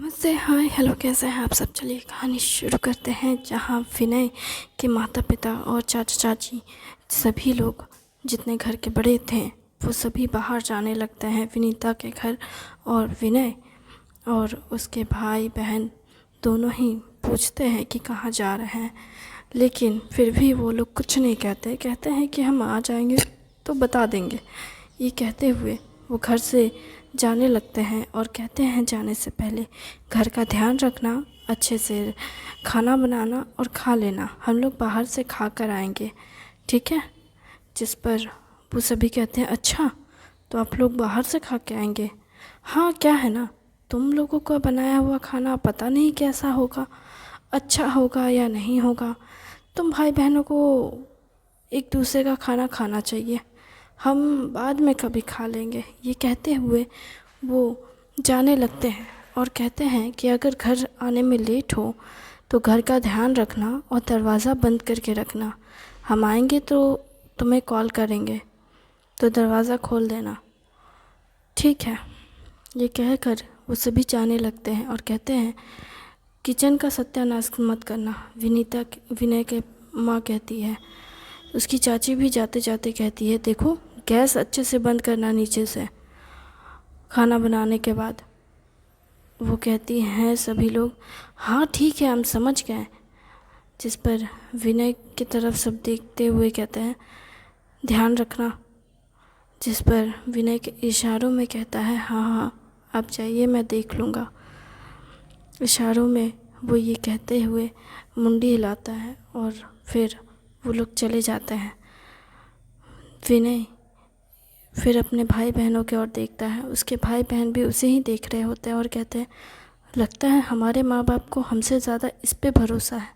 नमस्ते, हाय, हेलो, कैसे हैं आप सब। चलिए कहानी शुरू करते हैं। जहाँ विनय के माता पिता और चाचा चाची सभी लोग जितने घर के बड़े थे वो सभी बाहर जाने लगते हैं विनीता के घर। और विनय और उसके भाई बहन दोनों ही पूछते हैं कि कहाँ जा रहे हैं, लेकिन फिर भी वो लोग कुछ नहीं कहते। कहते हैं कि हम आ जाएंगे तो बता देंगे। ये कहते हुए वो घर से जाने लगते हैं और कहते हैं जाने से पहले घर का ध्यान रखना, अच्छे से खाना बनाना और खा लेना। हम लोग बाहर से खा कर आएंगे, ठीक है। जिस पर वो सभी कहते हैं अच्छा, तो आप लोग बाहर से खा के आएंगे। हाँ, क्या है ना, तुम लोगों का बनाया हुआ खाना पता नहीं कैसा होगा, अच्छा होगा या नहीं होगा। तुम भाई बहनों को एक दूसरे का खाना खाना चाहिए, हम बाद में कभी खा लेंगे। ये कहते हुए वो जाने लगते हैं और कहते हैं कि अगर घर आने में लेट हो तो घर का ध्यान रखना और दरवाज़ा बंद करके रखना। हम आएंगे तो तुम्हें कॉल करेंगे, तो दरवाज़ा खोल देना, ठीक है। ये कहकर वो सभी जाने लगते हैं और कहते हैं किचन का सत्यानाश मत करना। विनय के माँ कहती है। उसकी चाची भी जाते जाते कहती है देखो गैस अच्छे से बंद करना नीचे से खाना बनाने के बाद। वो कहती हैं सभी लोग हाँ ठीक है, हम समझ गए। जिस पर विनय की तरफ सब देखते हुए कहते हैं ध्यान रखना। जिस पर विनय के इशारों में कहता है हाँ हाँ आप जाइए, मैं देख लूँगा। इशारों में वो ये कहते हुए मुंडी हिलाता है और फिर वो लोग चले जाते हैं। विनय फिर अपने भाई बहनों की ओर देखता है। उसके भाई बहन भी उसे ही देख रहे होते हैं और कहते हैं लगता है हमारे माँ बाप को हमसे ज़्यादा इस पे भरोसा है।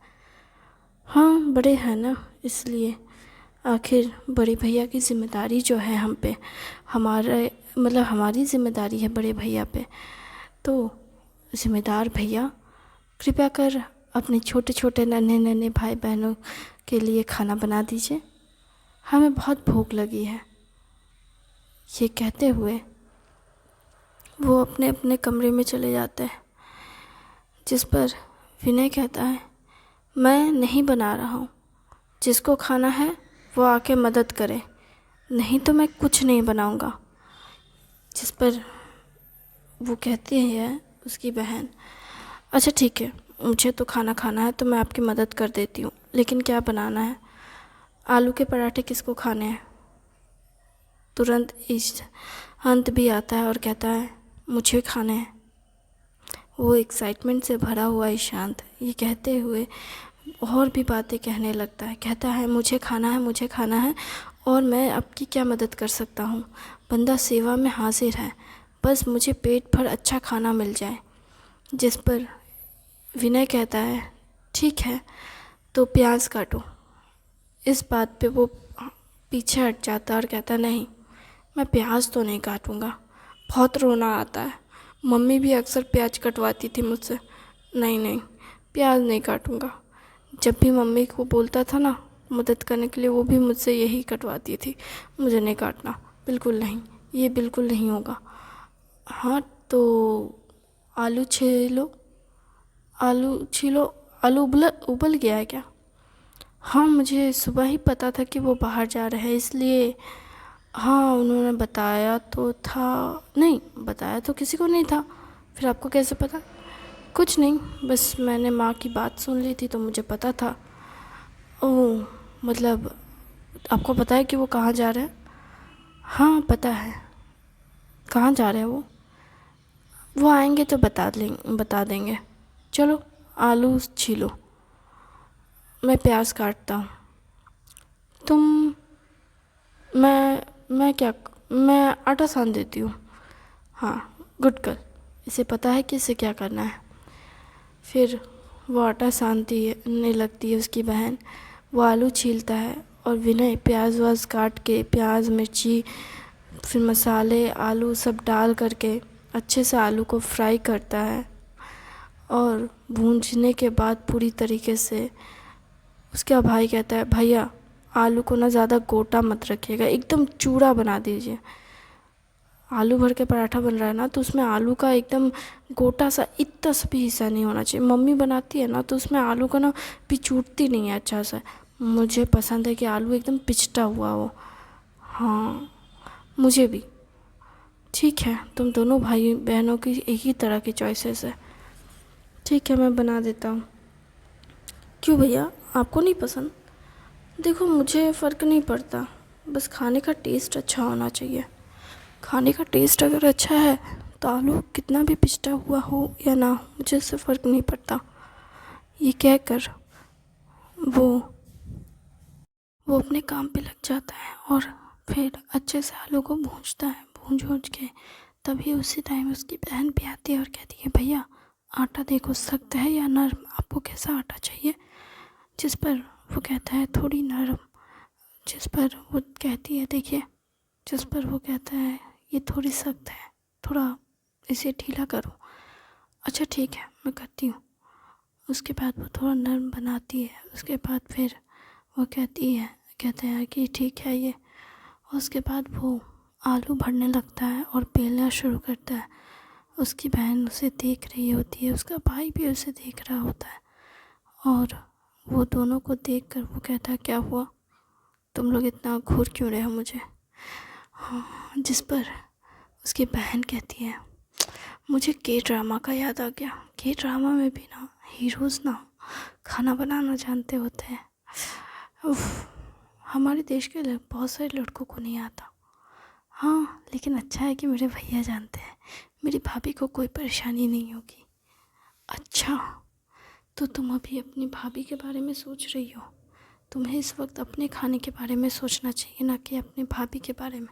हाँ, बड़े हैं ना, इसलिए। आखिर बड़े भैया की ज़िम्मेदारी जो है हम पे, हमारे मतलब हमारी ज़िम्मेदारी है बड़े भैया पे। तो ज़िम्मेदार भैया कृपया कर अपने छोटे छोटे नन्हे नन्हे भाई बहनों के लिए खाना बना दीजिए, हमें बहुत भूख लगी है। ये कहते हुए वो अपने अपने कमरे में चले जाते हैं। जिस पर विनय कहता है मैं नहीं बना रहा हूँ, जिसको खाना है वो आके मदद करे, नहीं तो मैं कुछ नहीं बनाऊँगा। जिस पर वो कहती है उसकी बहन अच्छा ठीक है, मुझे तो खाना खाना है तो मैं आपकी मदद कर देती हूँ, लेकिन क्या बनाना है। आलू के पराठे किसको खाने हैं। तुरंत अंत भी आता है और कहता है मुझे खाने हैं। वो एक्साइटमेंट से भरा हुआ ईशांत ये कहते हुए और भी बातें कहने लगता है। कहता है मुझे खाना है, मुझे खाना है, और मैं आपकी क्या मदद कर सकता हूँ। बंदा सेवा में हाजिर है, बस मुझे पेट भर अच्छा खाना मिल जाए। जिस पर विनय कहता है ठीक है, तो प्याज काटो। इस बात पे वो पीछे हट जाता है और कहता नहीं, मैं प्याज तो नहीं काटूँगा, बहुत रोना आता है। मम्मी भी अक्सर प्याज कटवाती थी मुझसे। नहीं नहीं, प्याज नहीं काटूँगा। जब भी मम्मी को बोलता था ना मदद करने के लिए, वो भी मुझसे यही कटवाती थी, मुझे नहीं काटना, बिल्कुल नहीं, ये बिल्कुल नहीं होगा। हाँ तो आलू छीलो, आलू छीलो। आलू उबल गया है क्या। हाँ, मुझे सुबह ही पता था कि वो बाहर जा रहे हैं, इसलिए। हाँ, उन्होंने बताया तो था। नहीं, बताया तो किसी को नहीं था, फिर आपको कैसे पता। कुछ नहीं, बस मैंने माँ की बात सुन ली थी तो मुझे पता था। ओह, मतलब आपको पता है कि वो कहाँ जा रहे हैं। हाँ पता है। कहाँ जा रहे हैं वो आएंगे तो बता देंगे। चलो आलू छीलो, मैं प्याज काटता हूँ। तुम मैं आटा सान देती हूँ। हाँ, गुड गर्ल, इसे पता है कि इसे क्या करना है। फिर वो आटा सानने लगती है उसकी बहन। वो आलू छीलता है और विनय प्याज वाज काट के, प्याज मिर्ची फिर मसाले आलू सब डाल करके अच्छे से आलू को फ्राई करता है। और भूंजने के बाद पूरी तरीके से उसका भाई कहता है भैया आलू को ना ज़्यादा गोटा मत रखिएगा, एकदम चूरा बना दीजिए। आलू भर के पराठा बन रहा है ना, तो उसमें आलू का एकदम गोटा सा इतना सा भी हिस्सा नहीं होना चाहिए। मम्मी बनाती है ना तो उसमें आलू का ना पिचूटती नहीं है अच्छा से। मुझे पसंद है कि आलू एकदम पिचटा हुआ हो। हाँ, मुझे भी। ठीक है, तुम दोनों भाई बहनों की एक ही तरह की चॉइसेस है। ठीक है, मैं बना देता हूँ। क्यों भैया, आपको नहीं पसंद? देखो, मुझे फ़र्क नहीं पड़ता, बस खाने का टेस्ट अच्छा होना चाहिए। खाने का टेस्ट अगर अच्छा है तो आलू कितना भी पिछड़ा हुआ हो या ना हो, मुझे उससे फ़र्क नहीं पड़ता। ये कहकर वो वो अपने काम पे लग जाता है और फिर अच्छे से आलू को भूनता है। भून भूज के तभी उसी टाइम उसकी बहन भी आती है और कहती है, भैया आटा देखो सख्त है या नरम, आपको कैसा आटा चाहिए? जिस पर वो कहता है थोड़ी नरम। जिस पर वो कहती है, देखिए, जिस पर वो कहता है ये थोड़ी सख्त है, थोड़ा इसे ढीला करो। अच्छा ठीक है, मैं करती हूँ। उसके बाद वो थोड़ा नरम बनाती है। उसके बाद फिर वो कहते हैं कि ठीक है ये। उसके बाद वो आलू भरने लगता है और बेलना शुरू करता है। उसकी बहन उसे देख रही होती है, उसका भाई भी उसे देख रहा होता है और वो दोनों को देखकर वो कहता है, क्या हुआ, तुम लोग इतना घूर क्यों रहे हो मुझे? हाँ, जिस पर उसकी बहन कहती है, मुझे के ड्रामा का याद आ गया। के ड्रामा में भी ना हीरोज़ ना खाना बनाना जानते होते हैं। उफ, हमारे देश के बहुत सारे लड़कों को नहीं आता। हाँ, लेकिन अच्छा है कि मेरे भैया जानते हैं, मेरी भाभी को कोई परेशानी नहीं होगी। अच्छा, तो तुम अभी अपनी भाभी के बारे में सोच रही हो? तुम्हें इस वक्त अपने खाने के बारे में सोचना चाहिए, ना कि अपने भाभी के बारे में।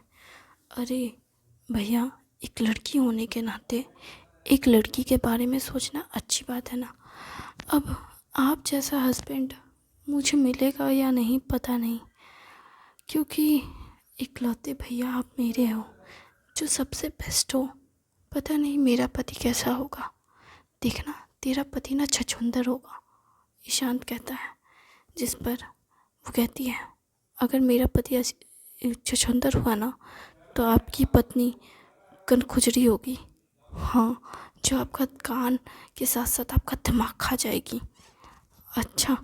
अरे भैया, एक लड़की होने के नाते एक लड़की के बारे में सोचना अच्छी बात है ना। अब आप जैसा हस्बैंड मुझे मिलेगा या नहीं पता नहीं, क्योंकि इकलौते भैया आप मेरे हो जो सबसे बेस्ट हो। पता नहीं मेरा पति कैसा होगा। देखना, तेरा पति ना छछूंदर होगा, ईशांत कहता है। जिस पर वो कहती है, अगर मेरा पति छछूंदर हुआ ना तो आपकी पत्नी कनखुजरी होगी। हाँ, जो आपका कान के साथ साथ आपका दिमाग खा जाएगी। अच्छा,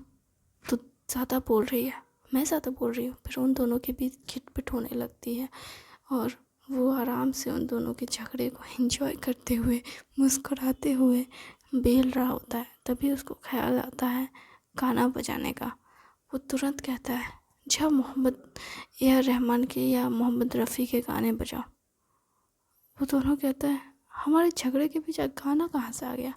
तो ज़्यादा बोल रही है, मैं ज़्यादा बोल रही हूँ। फिर उन दोनों के बीच खिटपिट होने लगती है और वो आराम से उन दोनों के झगड़े को एंजॉय करते हुए, मुस्कुराते हुए बेल रहा होता है। तभी उसको ख्याल आता है गाना बजाने का। वो तुरंत कहता है, जा मोहम्मद रहमान के या मोहम्मद रफ़ी के गाने बजाओ। वो दोनों कहता है, हमारे झगड़े के बीच गाना कहाँ से आ गया?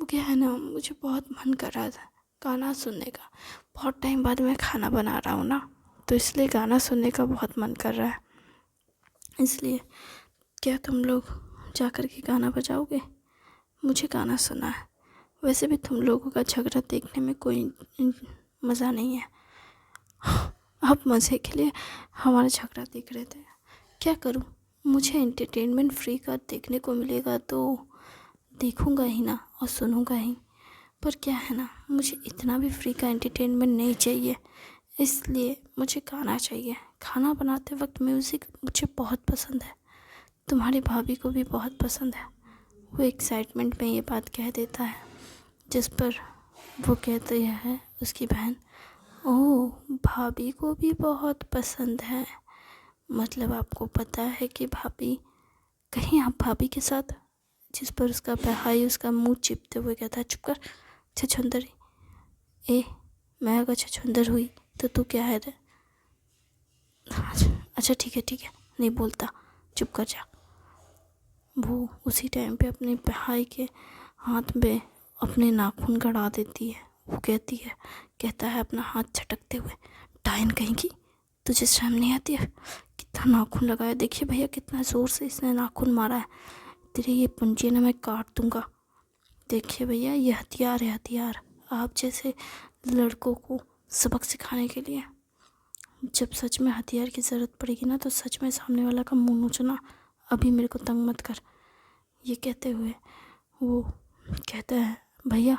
वो क्या है ना, मुझे बहुत मन कर रहा था गाना सुनने का। बहुत टाइम बाद मैं खाना बना रहा हूँ ना, तो इसलिए गाना सुनने का बहुत मन कर रहा है। इसलिए क्या तुम लोग जा कर के गाना बजाओगे? मुझे गाना सुना है। वैसे भी तुम लोगों का झगड़ा देखने में कोई मज़ा नहीं है। आप मज़े के लिए हमारा झगड़ा देख रहे थे। क्या करूँ, मुझे एंटरटेनमेंट फ्री का देखने को मिलेगा तो देखूँगा ही ना और सुनूँगा ही। पर क्या है ना, मुझे इतना भी फ्री का एंटरटेनमेंट नहीं चाहिए, इसलिए मुझे गाना चाहिए। खाना बनाते वक्त म्यूज़िक मुझे बहुत पसंद है, तुम्हारी भाभी को भी बहुत पसंद है। वो एक्साइटमेंट में ये बात कह देता है। जिस पर वो कहती है उसकी बहन, ओह, भाभी को भी बहुत पसंद है। मतलब आपको पता है कि भाभी, कहीं आप भाभी के साथ? जिस पर उसका भाई उसका मुंह चिपते हुए कहता है, चुप कर छछूंदरी। ए, मैं अगर छछूंदर हुई तो तू क्या है रे? अच्छा ठीक है, नहीं बोलता, चुप कर जा। वो उसी टाइम पे अपने भाई के हाथ में अपने नाखून गड़ा देती है। वो कहता है अपना हाथ झटकते हुए, डायन कहीं की, तुझे शर्म नहीं आती है? कितना नाखून लगाया, देखिए भैया कितना ज़ोर से इसने नाखून मारा है। तेरे ये पंजे ना मैं काट दूँगा। देखिए भैया, ये हथियार है, हथियार, आप जैसे लड़कों को सबक सिखाने के लिए। जब सच में हथियार की ज़रूरत पड़ेगी ना तो सच में सामने वाला का मुंह नोचना। अभी मेरे को तंग मत कर। ये कहते हुए वो कहता है, भैया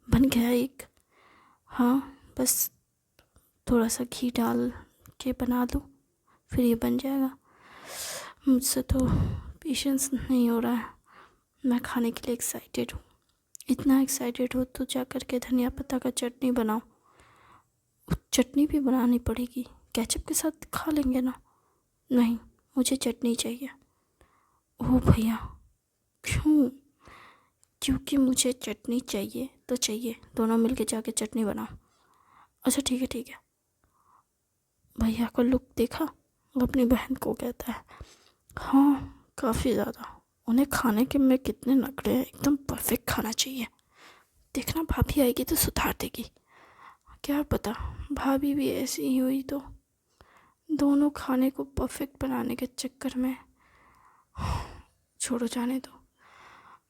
बन गया एक। हाँ, बस थोड़ा सा घी डाल के बना दो, फिर ये बन जाएगा। मुझसे तो पेशेंस नहीं हो रहा है। मैं खाने के लिए एक्साइटेड हूँ, इतना एक्साइटेड हो तो जा कर के धनिया पत्ता का चटनी बनाओ। चटनी भी बनानी पड़ेगी, केचप के साथ खा लेंगे ना? नहीं, मुझे चटनी चाहिए। ओह भैया, क्यों? क्योंकि मुझे चटनी चाहिए तो चाहिए, दोनों मिलके जाके चटनी बनाओ। अच्छा ठीक है ठीक है। भैया को लुक देखा, वो अपनी बहन को कहता है। हाँ काफ़ी ज़्यादा, उन्हें खाने के में कितने नखरे हैं, एकदम परफेक्ट खाना चाहिए। देखना भाभी आएगी तो सुधार देगी। क्या पता भाभी भी ऐसी ही हुई तो। दोनों खाने को परफेक्ट बनाने के चक्कर में। छोड़ो जाने दो,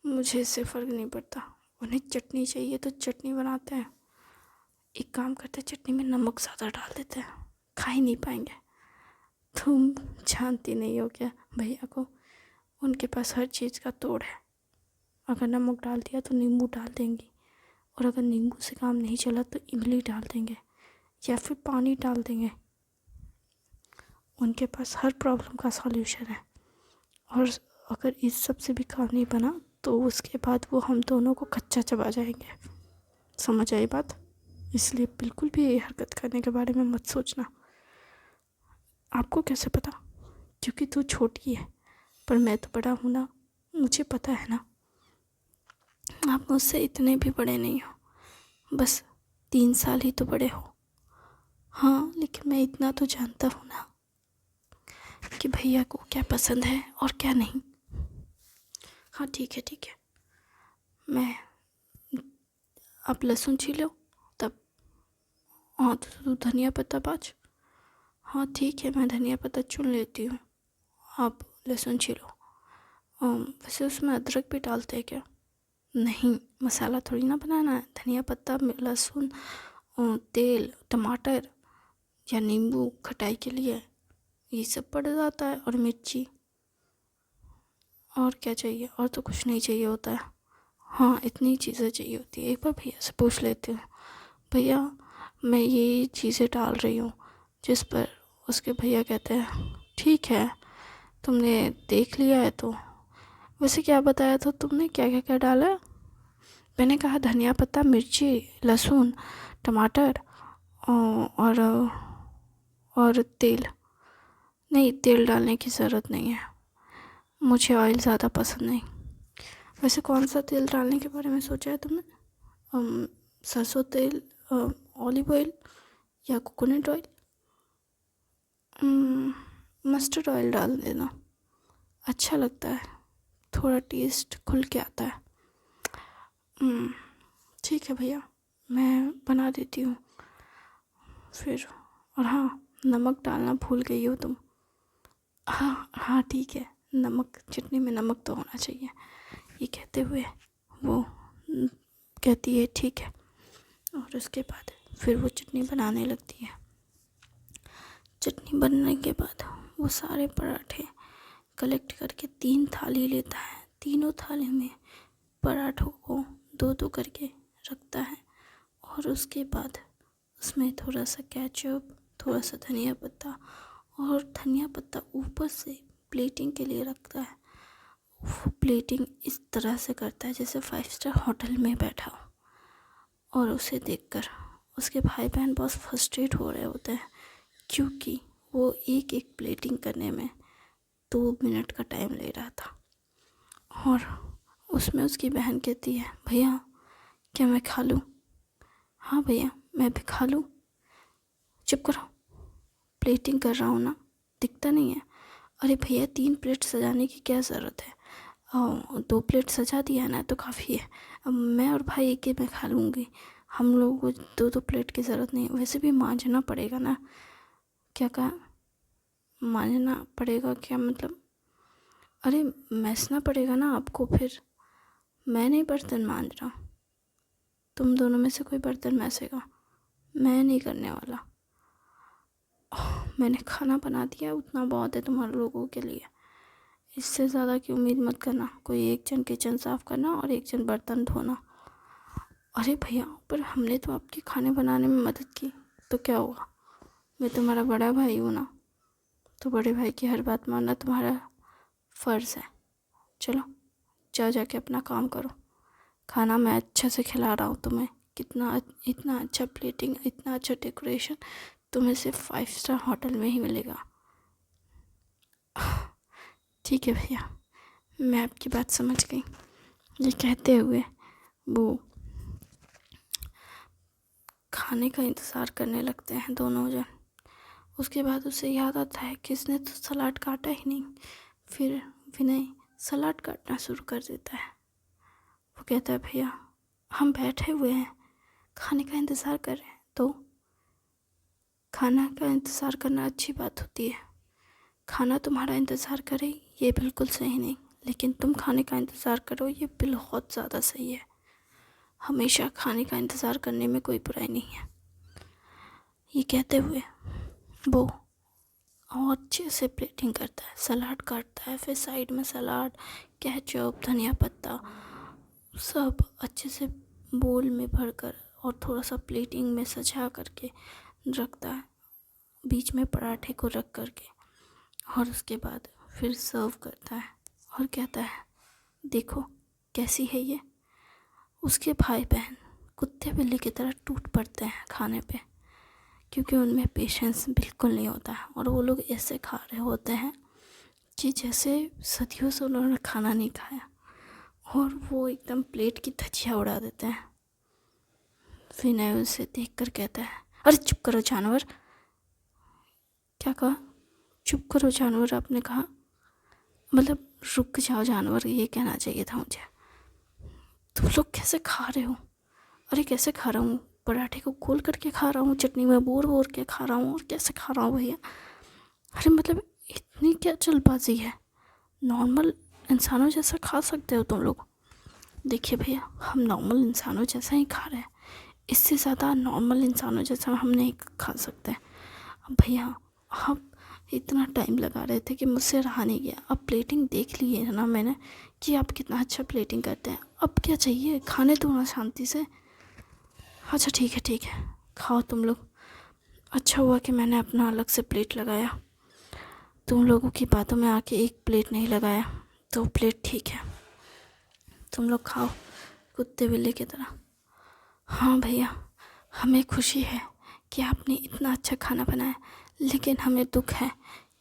मुझे इससे फ़र्क नहीं पड़ता। उन्हें चटनी चाहिए तो चटनी बनाते हैं। एक काम करते हैं, चटनी में नमक ज़्यादा डाल देते हैं, खा ही नहीं पाएंगे। तुम जानती नहीं हो क्या भैया को, उनके पास हर चीज़ का तोड़ है। अगर नमक डाल दिया तो नींबू डाल देंगी, और अगर नींबू से काम नहीं चला तो इमली डाल देंगे या फिर पानी डाल देंगे। उनके पास हर प्रॉब्लम का सॉल्यूशन है। और अगर इस सब से भी काम नहीं बना तो उसके बाद वो हम दोनों को कच्चा चबा जाएंगे। समझ आई बात? इसलिए बिल्कुल भी ये हरकत करने के बारे में मत सोचना। आपको कैसे पता? क्योंकि तू छोटी है, पर मैं तो बड़ा हूँ ना, मुझे पता है ना। आप मुझसे इतने भी बड़े नहीं हो, बस 3 साल ही तो बड़े हो। हाँ लेकिन मैं इतना तो जानता हूँ ना कि भैया को क्या पसंद है और क्या नहीं। हाँ ठीक है ठीक है, मैं आप लहसुन छीलो तब। हाँ तो तू धनिया पत्ता बाज। हाँ ठीक है, मैं धनिया पत्ता चुन लेती हूँ, आप लहसुन छीलो। वैसे उसमें अदरक भी डालते हैं क्या? नहीं, मसाला थोड़ी ना बनाना है। धनिया पत्ता, लहसुन, तेल, टमाटर या नींबू खटाई के लिए, ये सब पड़ जाता है, और मिर्ची। और क्या चाहिए? और तो कुछ नहीं चाहिए होता है। हाँ इतनी चीज़ें चाहिए होती है। एक बार भैया से पूछ लेती हूँ। भैया मैं ये चीज़ें डाल रही हूँ, जिस पर उसके भैया कहते हैं ठीक है, तुमने देख लिया है तो। वैसे क्या बताया था तुमने, क्या क्या क्या डाला है? मैंने कहा धनिया पत्ता, मिर्ची, लहसुन, टमाटर और तेल। नहीं, तेल डालने की ज़रूरत नहीं है, मुझे ऑयल ज़्यादा पसंद नहीं। वैसे कौन सा तेल डालने के बारे में सोचा है तुमने? सरसों तेल, ऑलिव ऑयल या कोकोनट ऑयल? मस्टर्ड ऑयल डाल देना, अच्छा लगता है, थोड़ा टेस्ट खुल के आता है। ठीक है भैया, मैं बना देती हूँ फिर। और हाँ, नमक डालना भूल गई हो तुम। हाँ हाँ ठीक है, नमक, चटनी में नमक तो होना चाहिए। ये कहते हुए वो कहती है ठीक है, और उसके बाद फिर वो चटनी बनाने लगती है। चटनी बनने के बाद वो सारे पराठे कलेक्ट करके 3 थाली लेता है। तीनों थाली में पराठों को 2-2 करके रखता है, और उसके बाद उसमें थोड़ा सा केचप, थोड़ा सा धनिया पत्ता, और धनिया पत्ता ऊपर से प्लेटिंग के लिए रखता है। वो प्लेटिंग इस तरह से करता है जैसे 5 स्टार होटल में बैठा हो। और उसे देखकर उसके भाई बहन बहुत फ्रस्ट्रेट हो रहे होते हैं, क्योंकि वो एक एक प्लेटिंग करने में 2 मिनट का टाइम ले रहा था। और उसमें उसकी बहन कहती है, भैया क्या मैं खा लूँ? हाँ भैया मैं भी खा लूँ। चुप करो, प्लेटिंग कर रहा हूँ ना, दिखता नहीं है? अरे भैया 3 प्लेट सजाने की क्या ज़रूरत है, 2 प्लेट सजा दिया ना तो काफ़ी है। अब मैं और भाई एक ही में खा लूँगी, हम लोगों को 2-2 प्लेट की ज़रूरत नहीं है। वैसे भी मांझना पड़ेगा ना। क्या कहा? मांझना पड़ेगा क्या मतलब? अरे मैसना पड़ेगा ना आपको, फिर मैं नहीं बर्तन मांझ रहा, तुम दोनों में से कोई बर्तन मैसेगा, मैं नहीं करने वाला। मैंने खाना बना दिया, उतना बहुत है तुम्हारे लोगों के लिए, इससे ज़्यादा की उम्मीद मत करना। कोई एक जन किचन साफ़ करना और एक जन बर्तन धोना। अरे भैया पर हमने तो आपके खाने बनाने में मदद की, तो क्या हुआ, मैं तुम्हारा बड़ा भाई हूँ ना, तो बड़े भाई की हर बात मानना तुम्हारा फ़र्ज़ है। चलो जाओ, जाके अपना काम करो। खाना मैं अच्छे से खिला रहा हूँ तुम्हें। कितना इतना अच्छा प्लेटिंग, इतना अच्छा डेकोरेशन तुम्हें सिर्फ 5 स्टार होटल में ही मिलेगा। ठीक है भैया, मैं आपकी बात समझ गई। ये कहते हुए वो खाने का इंतज़ार करने लगते हैं दोनों जन। उसके बाद उसे याद आता है कि इसने तो सलाद काटा ही नहीं। फिर विनय सलाद काटना शुरू कर देता है। वो कहता है भैया हम बैठे हुए हैं, खाने का इंतज़ार कर रहे हैं। तो खाना का इंतज़ार करना अच्छी बात होती है। खाना तुम्हारा इंतज़ार करे ये बिल्कुल सही नहीं, लेकिन तुम खाने का इंतज़ार करो ये बहुत ज़्यादा सही है। हमेशा खाने का इंतज़ार करने में कोई बुराई नहीं है। ये कहते हुए वो और अच्छे से प्लेटिंग करता है, सलाद काटता है, फिर साइड में सलाद, केचप, धनिया पत्ता सब अच्छे से बोल में भरकर और थोड़ा सा प्लेटिंग में सजा करके रखता है, बीच में पराठे को रख करके। और उसके बाद फिर सर्व करता है और कहता है देखो कैसी है ये। उसके भाई बहन कुत्ते बिल्ली की तरह टूट पड़ते हैं खाने पे, क्योंकि उनमें पेशेंस बिल्कुल नहीं होता है और वो लोग ऐसे खा रहे होते हैं कि जैसे सदियों से उन्होंने खाना नहीं खाया, और वो एकदम प्लेट की धज्जियाँ उड़ा देते हैं। विनय उसे देख कर कहता है अरे चुप करो जानवर। क्या कहा? चुप करो जानवर आपने कहा? मतलब रुक जाओ जानवर, ये कहना चाहिए था मुझे। तुम लोग कैसे खा रहे हो? अरे कैसे खा रहा हूँ? पराठे को खोल करके खा रहा हूँ, चटनी में बोर बोर के खा रहा हूँ, और कैसे खा रहा हूँ भैया? अरे मतलब इतनी क्या जल्दबाजी है? नॉर्मल इंसानों जैसा खा सकते हो तुम लोग? देखिए भैया हम नॉर्मल इंसानों जैसा ही खा रहे हैं, इससे ज़्यादा नॉर्मल इंसानों जैसा हम नहीं खा सकते। अब भैया आप इतना टाइम लगा रहे थे कि मुझसे रहा नहीं गया। अब प्लेटिंग देख ली है ना मैंने कि आप कितना अच्छा प्लेटिंग करते हैं। अब क्या चाहिए? खाने दो ना शांति से। अच्छा ठीक है खाओ तुम लोग। अच्छा हुआ कि मैंने अपना अलग से प्लेट लगाया, तुम लोगों की बातों में आके एक प्लेट नहीं लगाया, 2 प्लेट ठीक है। तुम लोग खाओ कुत्ते बिल्ली की तरह। हाँ भैया हमें खुशी है कि आपने इतना अच्छा खाना बनाया, लेकिन हमें दुख है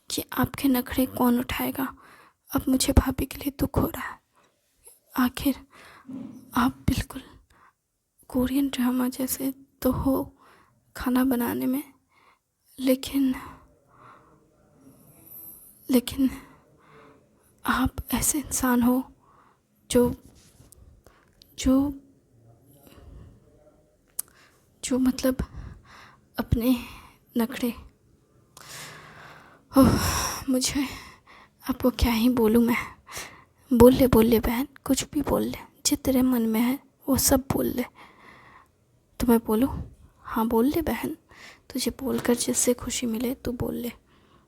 कि आपके नखरे कौन उठाएगा। अब मुझे भाभी के लिए दुख हो रहा है। आखिर आप बिल्कुल कोरियन ड्रामा जैसे तो हो खाना बनाने में, लेकिन आप ऐसे इंसान हो जो जो जो मतलब अपने नखरे। ओह मुझे आपको क्या ही बोलूँ मैं। बोल ले बहन, कुछ भी बोल ले, जो तेरे मन में है वो सब बोल ले। तो मैं बोलूँ? हाँ बोल ले बहन, तुझे बोलकर जिससे खुशी मिले तू बोल ले।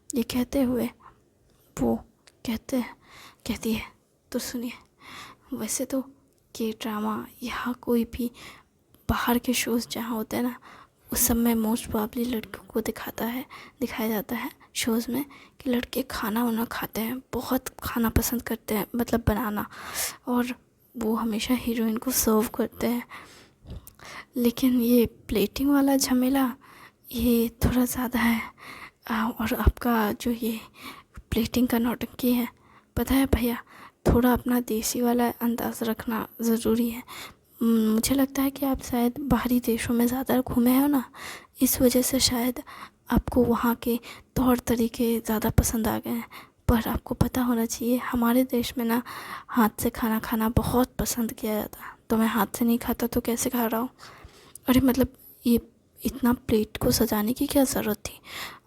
ये कहते हुए वो कहती है तो सुनिए, वैसे तो ये ड्रामा यहाँ कोई भी बाहर के शोज़ जहाँ होते हैं ना, उस सब में मोस्ट प्रॉब्ली लड़कियों को दिखाया जाता है शोज़ में कि लड़के खाना वाना खाते हैं, बहुत खाना पसंद करते हैं, मतलब बनाना, और वो हमेशा हीरोइन को सर्व करते हैं। लेकिन ये प्लेटिंग वाला झमेला ये थोड़ा ज़्यादा है। और आपका जो ये प्लेटिंग का नौटंकी है, पता है भैया, थोड़ा अपना देसी वाला अंदाज़ रखना ज़रूरी है। मुझे लगता है कि आप शायद बाहरी देशों में ज़्यादा घूमे हो ना, इस वजह से शायद आपको वहाँ के तौर तरीके ज़्यादा पसंद आ गए हैं। पर आपको पता होना चाहिए हमारे देश में ना हाथ से खाना खाना बहुत पसंद किया जाता है। तो मैं हाथ से नहीं खाता तो कैसे खा रहा हूँ? अरे मतलब ये इतना प्लेट को सजाने की क्या ज़रूरत थी?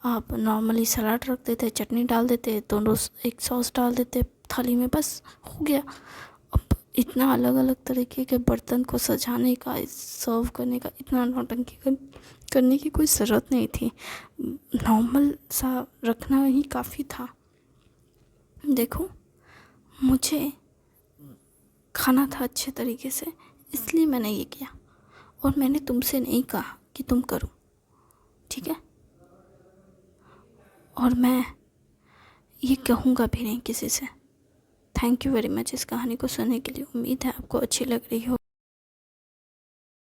आप नॉर्मली सलाद रख देते, चटनी डाल देते, दोनों एक सॉस डाल देते थाली में, बस हो गया। अब इतना अलग अलग तरीके के बर्तन को सजाने का, सर्व करने का, इतना नौटंकी करने की कोई ज़रूरत नहीं थी। नॉर्मल सा रखना ही काफ़ी था। देखो मुझे खाना था अच्छे तरीके से, इसलिए मैंने ये किया, और मैंने तुमसे नहीं कहा कि तुम करो, ठीक है? और मैं ये कहूँगा भी नहीं किसी से। थैंक यू वेरी मच इस कहानी को सुनने के लिए। उम्मीद है आपको अच्छी लग रही हो।